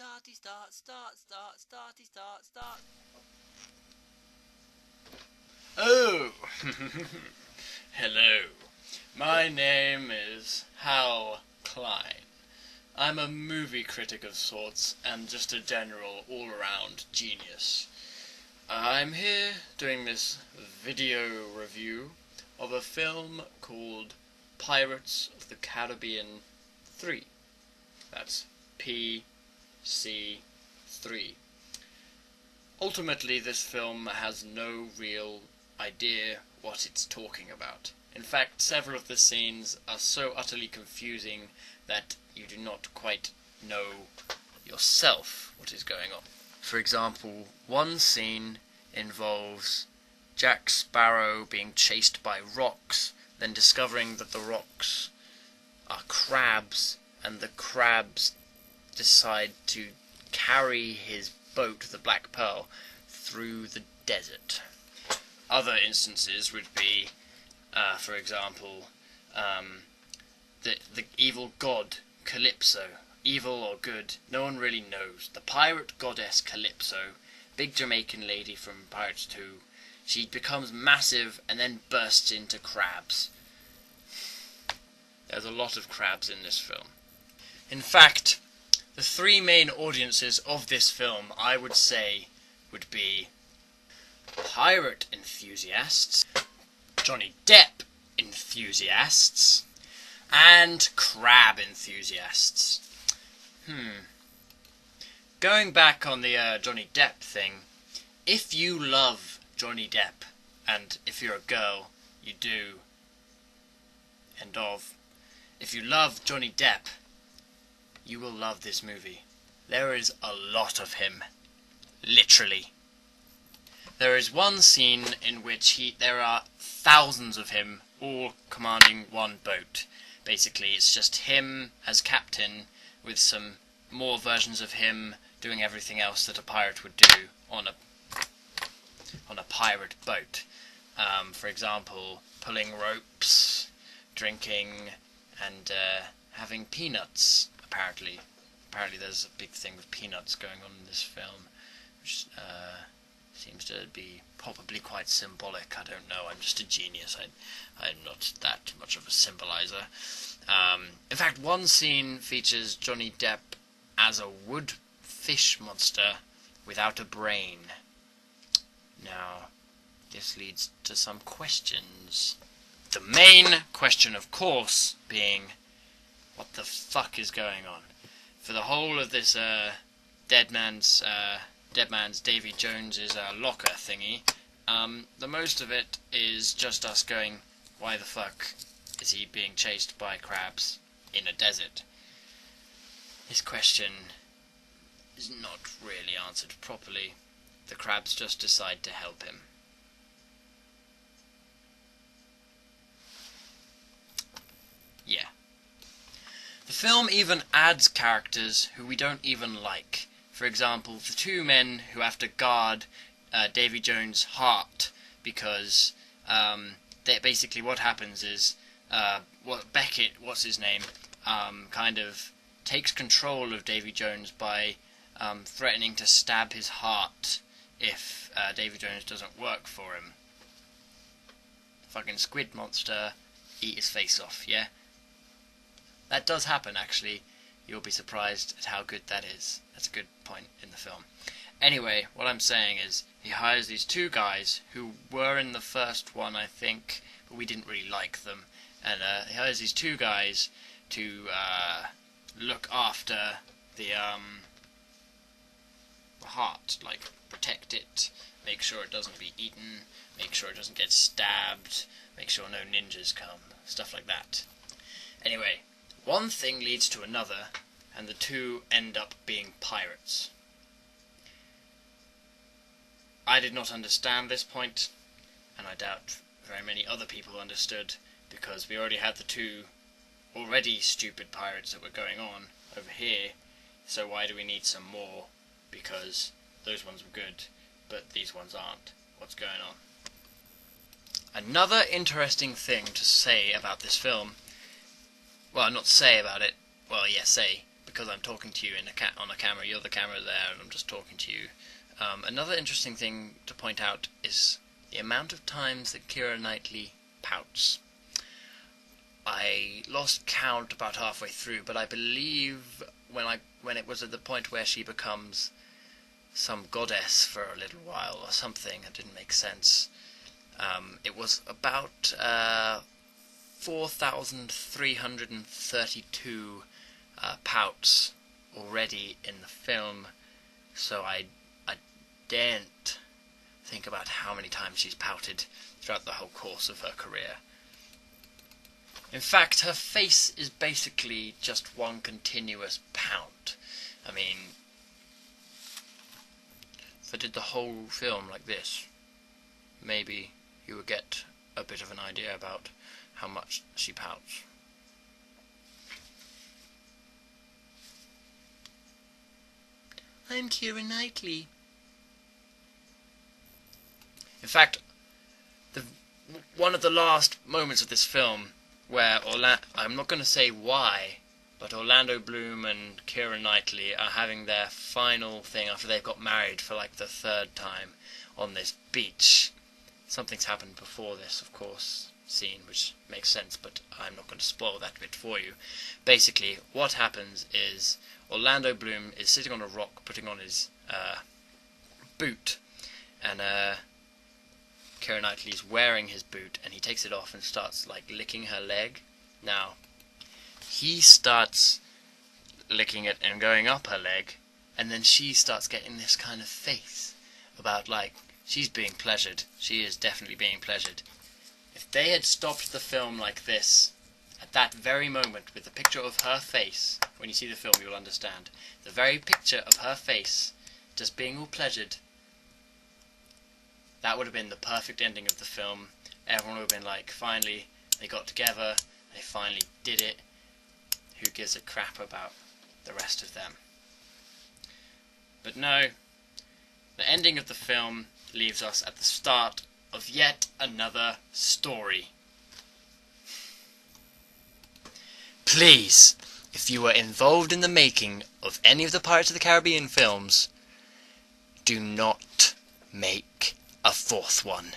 Starty start, starty start. Oh! Hello. My name is Hal Kline. I'm a movie critic of sorts and just a general all-around genius. I'm here doing this video review of a film called Pirates of the Caribbean 3. That's PC3. Ultimately, this film has no real idea what it's talking about. In fact, several of the scenes are so utterly confusing that you do not quite know yourself what is going on. For example, one scene involves Jack Sparrow being chased by rocks, then discovering that the rocks are crabs, and the crabs decide to carry his boat, the Black Pearl, through the desert. Other instances would be, for example, the evil god Calypso. Evil or good, no one really knows. The pirate goddess Calypso, big Jamaican lady from Pirates 2, she becomes massive and then bursts into crabs. There's a lot of crabs in this film. In fact, the three main audiences of this film, I would say, would be pirate enthusiasts, Johnny Depp enthusiasts, and crab enthusiasts. Going back on the Johnny Depp thing, if you love Johnny Depp, and if you're a girl, you do, end of. If you love Johnny Depp, you will love this movie. There is a lot of him. Literally. There is one scene in which there are thousands of him, all commanding one boat. Basically, it's just him as captain, with some more versions of him doing everything else that a pirate would do on a pirate boat. For example, pulling ropes, drinking, and having peanuts. Apparently there's a big thing with peanuts going on in this film, which seems to be probably quite symbolic. I don't know, I'm just a genius. I'm not that much of a symbolizer. In fact, one scene features Johnny Depp as a wood fish monster without a brain. Now, this leads to some questions. The main question, of course, being, what the fuck is going on? For the whole of this Dead Man's Davy Jones's locker thingy, the most of it is just us going, why the fuck is he being chased by crabs in a desert? This question is not really answered properly. The crabs just decide to help him. Yeah. The film even adds characters who we don't even like. For example, the two men who have to guard Davy Jones' heart, because basically what happens is Beckett, what's his name, kind of takes control of Davy Jones by threatening to stab his heart if Davy Jones doesn't work for him. Fucking squid monster, eat his face off, yeah? That does happen, actually. You'll be surprised at how good that is. That's a good point in the film. Anyway, what I'm saying is, he hires these two guys who were in the first one, I think, but we didn't really like them. And he hires these two guys to look after the heart, like protect it, make sure it doesn't be eaten, make sure it doesn't get stabbed, make sure no ninjas come, stuff like that. Anyway, one thing leads to another, and the two end up being pirates. I did not understand this point, and I doubt very many other people understood, because we already had the two already stupid pirates that were going on over here, so why do we need some more? Because those ones were good, but these ones aren't. What's going on? Another interesting thing to say about this film, well, not say about it, well, yeah, say, because I'm talking to you on a camera. You're the camera there, and I'm just talking to you. Another interesting thing to point out is the amount of times that Keira Knightley pouts. I lost count about halfway through, but I believe when it was at the point where she becomes some goddess for a little while or something, it didn't make sense. It was about 4,332 pouts already in the film, so I daren't think about how many times she's pouted throughout the whole course of her career. In fact, her face is basically just one continuous pout. I mean, if I did the whole film like this, maybe you would get a bit of an idea about how much she pouts. I'm Keira Knightley. In fact, one of the last moments of this film where I'm not going to say why, but Orlando Bloom and Keira Knightley are having their final thing after they've got married for like the third time on this beach. Something's happened before this, of course, scene, which makes sense, but I'm not going to spoil that bit for you. Basically, what happens is Orlando Bloom is sitting on a rock putting on his boot, and Keira Knightley's wearing his boot, and he takes it off and starts like licking her leg. Now, he starts licking it and going up her leg, and then she starts getting this kind of face about like she's being pleasured. She is definitely being pleasured. If they had stopped the film like this, at that very moment, with the picture of her face, when you see the film you'll understand, the very picture of her face, just being all pleasured, that would have been the perfect ending of the film. Everyone would have been like, finally, they got together, they finally did it. Who gives a crap about the rest of them? But no, the ending of the film leaves us at the start of yet another story. Please, if you were involved in the making of any of the Pirates of the Caribbean films, do not make a fourth one.